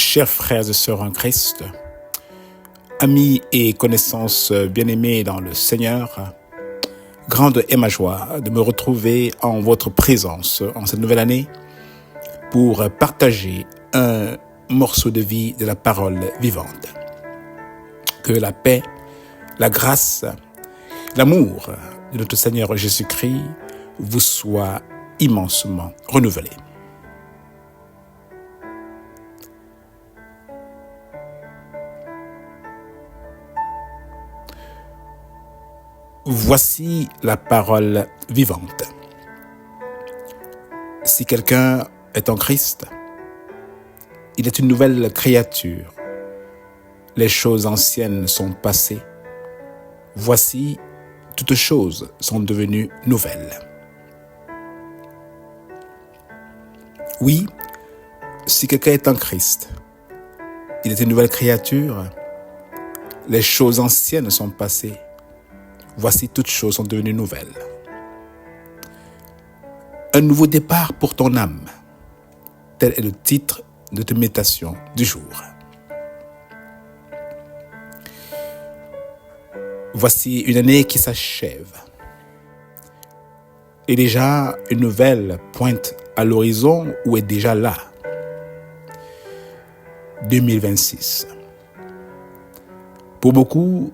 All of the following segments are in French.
Chers frères et sœurs en Christ, amis et connaissances bien-aimés dans le Seigneur, grande est ma joie de me retrouver en votre présence en cette nouvelle année pour partager un morceau de vie de la parole vivante. Que la paix, la grâce, l'amour de notre Seigneur Jésus-Christ vous soit immensément renouvelé. Voici la parole vivante. Si quelqu'un est en Christ, il est une nouvelle créature. Les choses anciennes sont passées. Voici, toutes choses sont devenues nouvelles. Oui, si quelqu'un est en Christ, il est une nouvelle créature. Les choses anciennes sont passées. Voici, toutes choses sont devenues nouvelles. Un nouveau départ pour ton âme. Tel est le titre de ta méditation du jour. Voici une année qui s'achève. Et déjà, une nouvelle pointe à l'horizon ou est déjà là. 2026. Pour beaucoup,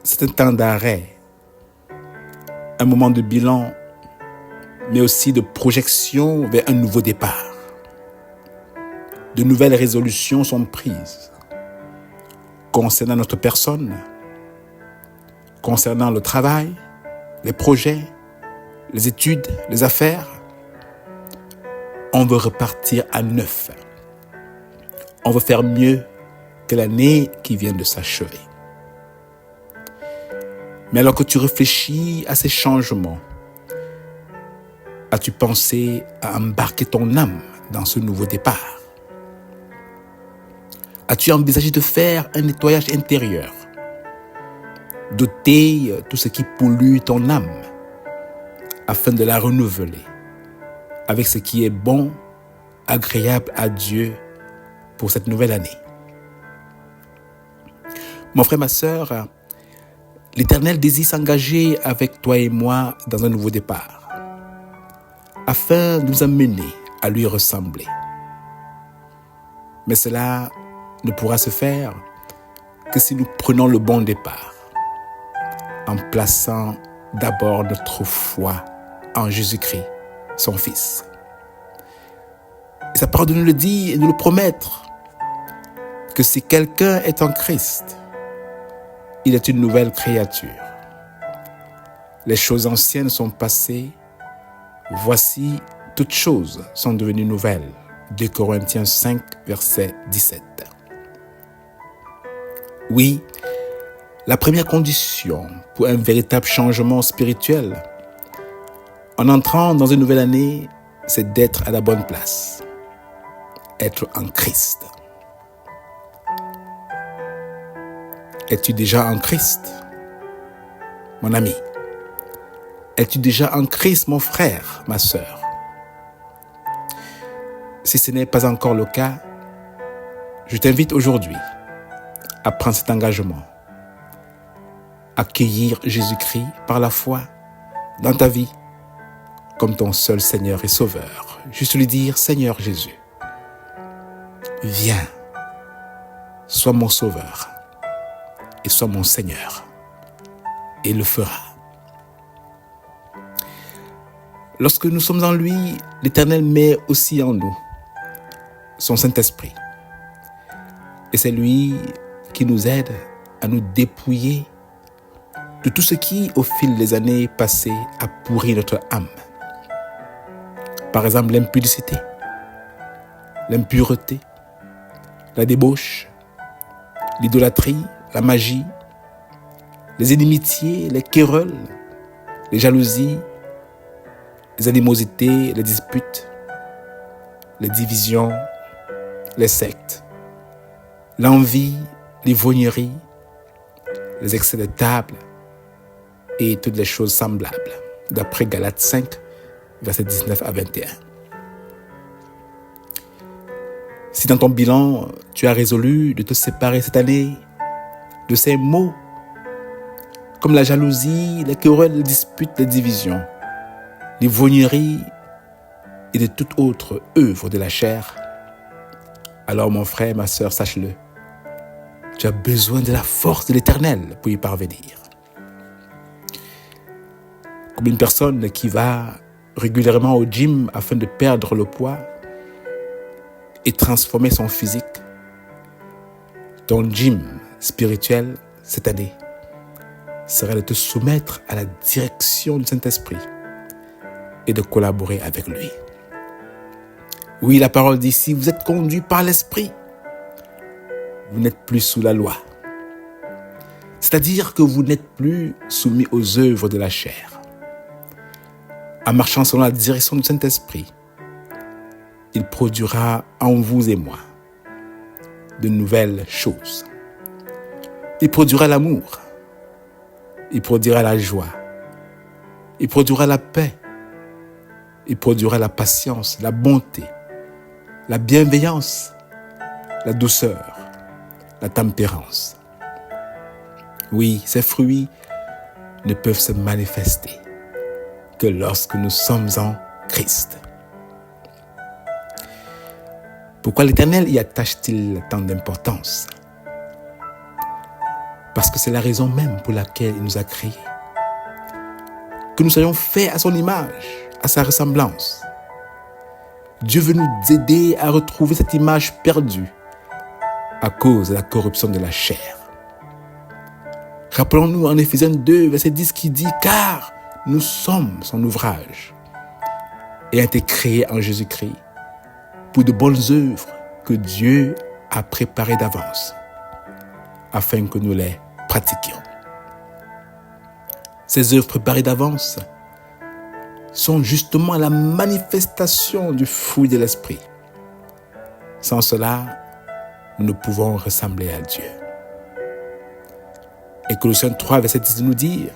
c'est un temps d'arrêt, un moment de bilan, mais aussi de projection vers un nouveau départ. De nouvelles résolutions sont prises concernant notre personne, concernant le travail, les projets, les études, les affaires. On veut repartir à neuf. On veut faire mieux que l'année qui vient de s'achever. Mais alors que tu réfléchis à ces changements, as-tu pensé à embarquer ton âme dans ce nouveau départ? As-tu envisagé de faire un nettoyage intérieur? D'ôter tout ce qui pollue ton âme afin de la renouveler avec ce qui est bon, agréable à Dieu pour cette nouvelle année. Mon frère, ma sœur, l'Éternel désire s'engager avec toi et moi dans un nouveau départ, afin de nous amener à lui ressembler. Mais cela ne pourra se faire que si nous prenons le bon départ, en plaçant d'abord notre foi en Jésus-Christ, son Fils. Et sa parole de nous le dire et de nous le promettre, que si quelqu'un est en Christ, il est une nouvelle créature. Les choses anciennes sont passées. Voici, toutes choses sont devenues nouvelles. 2 Corinthiens 5, verset 17. Oui, la première condition pour un véritable changement spirituel, en entrant dans une nouvelle année, c'est d'être à la bonne place. Être en Christ. Es-tu déjà en Christ, mon ami? Es-tu déjà en Christ, mon frère, ma sœur? Si ce n'est pas encore le cas, je t'invite aujourd'hui à prendre cet engagement. Accueillir Jésus-Christ par la foi dans ta vie comme ton seul Seigneur et Sauveur. Juste lui dire, Seigneur Jésus, viens, sois mon Sauveur. Et sois mon Seigneur. Et il le fera. Lorsque nous sommes en lui, l'Éternel met aussi en nous son Saint-Esprit. Et c'est lui qui nous aide à nous dépouiller de tout ce qui, au fil des années passées, a pourri notre âme. Par exemple, l'impudicité, l'impureté, la débauche, l'idolâtrie, la magie, les inimitiés, les querelles, les jalousies, les animosités, les disputes, les divisions, les sectes, l'envie, l'ivrognerie, les excès de table et toutes les choses semblables, d'après Galates 5, versets 19 à 21. Si dans ton bilan, tu as résolu de te séparer cette année de ces maux, comme la jalousie, les querelles, les disputes, les divisions, l'ivrognerie et de toute autre œuvre de la chair, alors mon frère, ma sœur, sache-le, tu as besoin de la force de l'Éternel pour y parvenir. Comme une personne qui va régulièrement au gym afin de perdre le poids et transformer son physique, ton gym spirituel cette année serait de te soumettre à la direction du Saint-Esprit et de collaborer avec lui. Oui, la parole dit, si vous êtes conduit par l'Esprit, vous n'êtes plus sous la loi. C'est-à-dire que vous n'êtes plus soumis aux œuvres de la chair. En marchant selon la direction du Saint-Esprit, il produira en vous et moi de nouvelles choses. Il produira l'amour, il produira la joie, il produira la paix, il produira la patience, la bonté, la bienveillance, la douceur, la tempérance. Oui, ces fruits ne peuvent se manifester que lorsque nous sommes en Christ. Pourquoi l'Éternel y attache-t-il tant d'importance? Parce que c'est la raison même pour laquelle il nous a créés. Que nous soyons faits à son image, à sa ressemblance. Dieu veut nous aider à retrouver cette image perdue à cause de la corruption de la chair. Rappelons-nous en Éphésiens 2, verset 10 qui dit « Car nous sommes son ouvrage et a été créé en Jésus-Christ pour de bonnes œuvres que Dieu a préparées d'avance afin que nous les pratiquions. » Ces œuvres préparées d'avance sont justement la manifestation du fruit de l'Esprit. Sans cela, nous ne pouvons ressembler à Dieu. Et Colossiens 3, verset 10 nous dit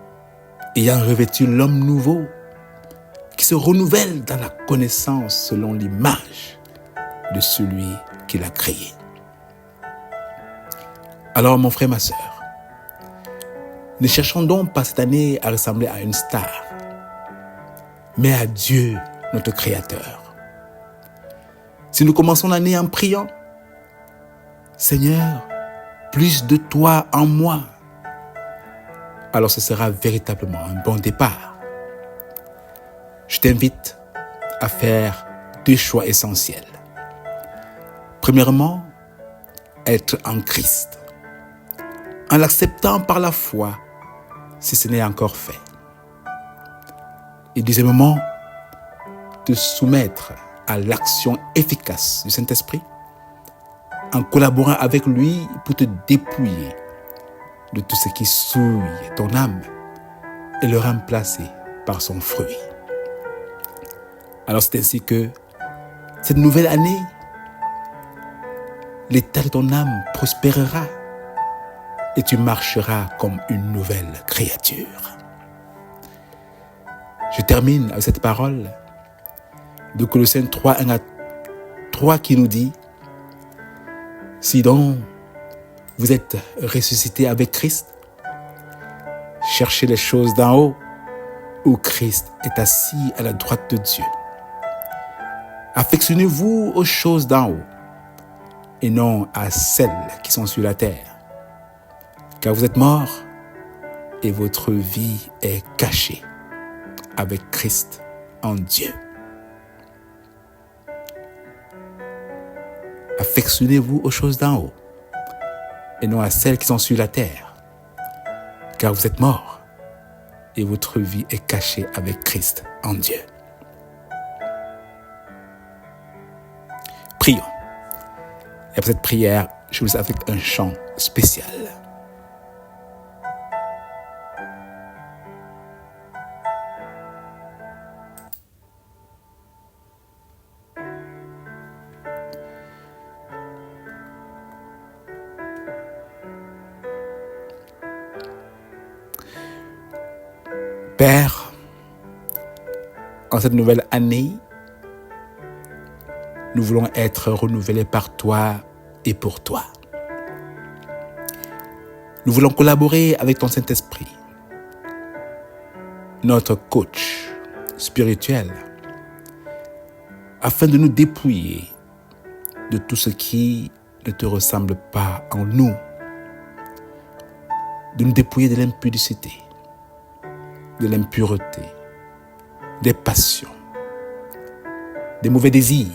« Ayant revêtu l'homme nouveau, qui se renouvelle dans la connaissance selon l'image de celui qui l'a créé. » Alors mon frère, ma sœur, ne cherchons donc pas cette année à ressembler à une star, mais à Dieu, notre Créateur. Si nous commençons l'année en priant, « Seigneur, plus de toi en moi », alors ce sera véritablement un bon départ. Je t'invite à faire 2 choix essentiels. Premièrement, être en Christ, en l'acceptant par la foi, si ce n'est encore fait. Et deuxièmement, te soumettre à l'action efficace du Saint-Esprit, en collaborant avec lui pour te dépouiller de tout ce qui souille ton âme et le remplacer par son fruit. Alors c'est ainsi que cette nouvelle année, l'état de ton âme prospérera et tu marcheras comme une nouvelle créature. Je termine avec cette parole de Colossiens 3, 1 à 3 qui nous dit « Si donc vous êtes ressuscités avec Christ, cherchez les choses d'en haut où Christ est assis à la droite de Dieu. Affectionnez-vous aux choses d'en haut et non à celles qui sont sur la terre. Car vous êtes morts et votre vie est cachée avec Christ en Dieu. » Affectionnez-vous aux choses d'en haut et non à celles qui sont sur la terre. Car vous êtes morts et votre vie est cachée avec Christ en Dieu. Prions. Et après cette prière, je vous avec un chant spécial. Père, en cette nouvelle année, Nous voulons être renouvelés par toi et pour toi. Nous voulons collaborer avec ton Saint-Esprit, notre coach spirituel, afin de nous dépouiller de tout ce qui ne te ressemble pas en nous, de nous dépouiller de l'impudicité, de l'impureté, des passions, des mauvais désirs,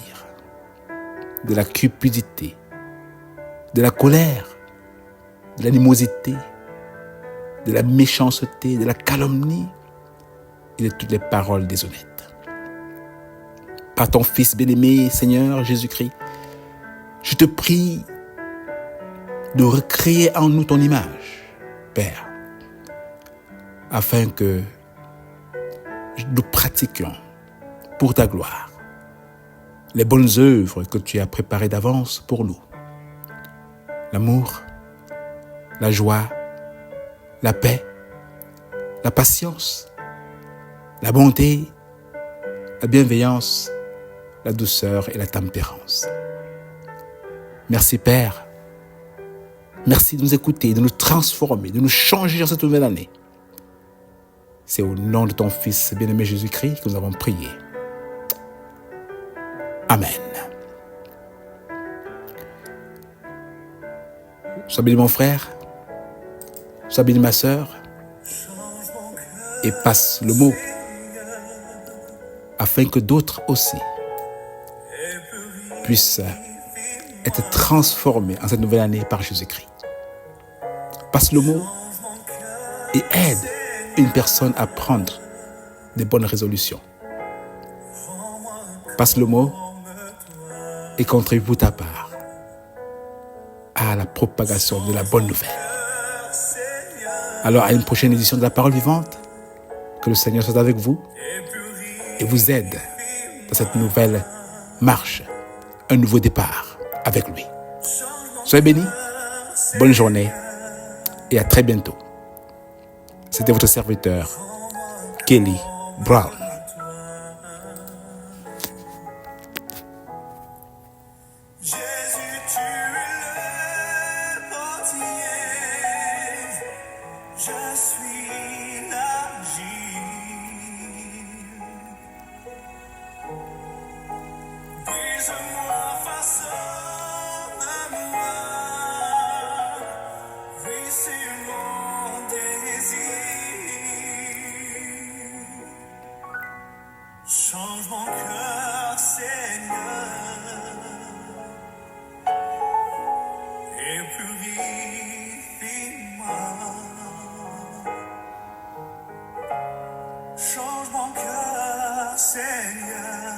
de la cupidité, de la colère, de l'animosité, de la méchanceté, de la calomnie et de toutes les paroles déshonnêtes. Par ton Fils bien-aimé, Seigneur Jésus-Christ, je te prie de recréer en nous ton image, Père, afin que nous pratiquions pour ta gloire les bonnes œuvres que tu as préparées d'avance pour nous. L'amour, la joie, la paix, la patience, la bonté, la bienveillance, la douceur et la tempérance. Merci Père. Merci de nous écouter, de nous transformer, de nous changer dans cette nouvelle année. C'est au nom de ton Fils bien-aimé Jésus-Christ que nous avons prié. Amen. Sois béni mon frère, sois béni ma sœur, et passe le mot, afin que d'autres aussi puissent être transformés en cette nouvelle année par Jésus-Christ. Passe le mot et aide une personne à prendre des bonnes résolutions. Passe le mot et contribue pour ta part à la propagation de la bonne nouvelle. Alors, à une prochaine édition de la Parole Vivante, que le Seigneur soit avec vous et vous aide dans cette nouvelle marche, un nouveau départ avec lui. Soyez bénis, bonne journée et à très bientôt. C'était votre serviteur, Kelly Brown. Jésus, tu es le portier, je suis l'argile. Brise-moi, façonne-moi, oui, c'est mon désir. Change mon cœur, Seigneur, et purifie-moi. Change mon cœur, Seigneur,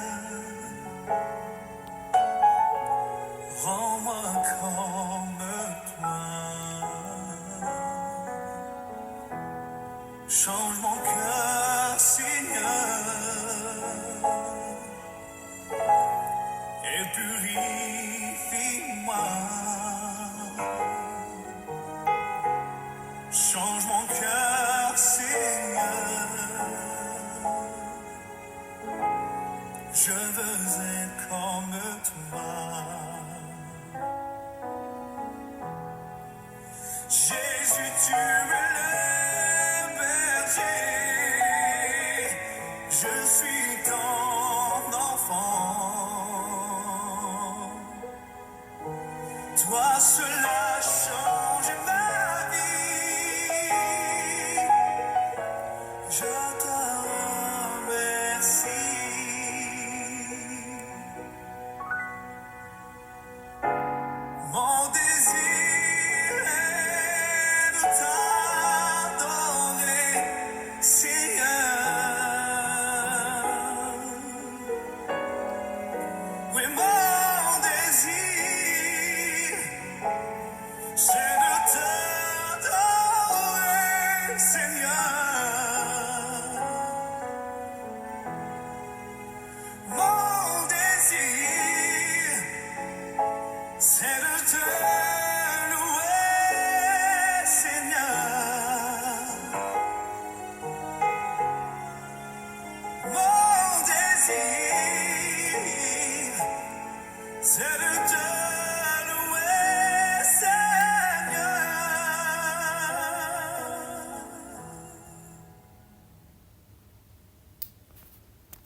rends-moi comme toi. Change mon cœur, Seigneur, et purifie-moi. Change mon cœur, Seigneur, je veux être comme toi. Jésus, tu es le berger, je suis ton enfant. Toi seul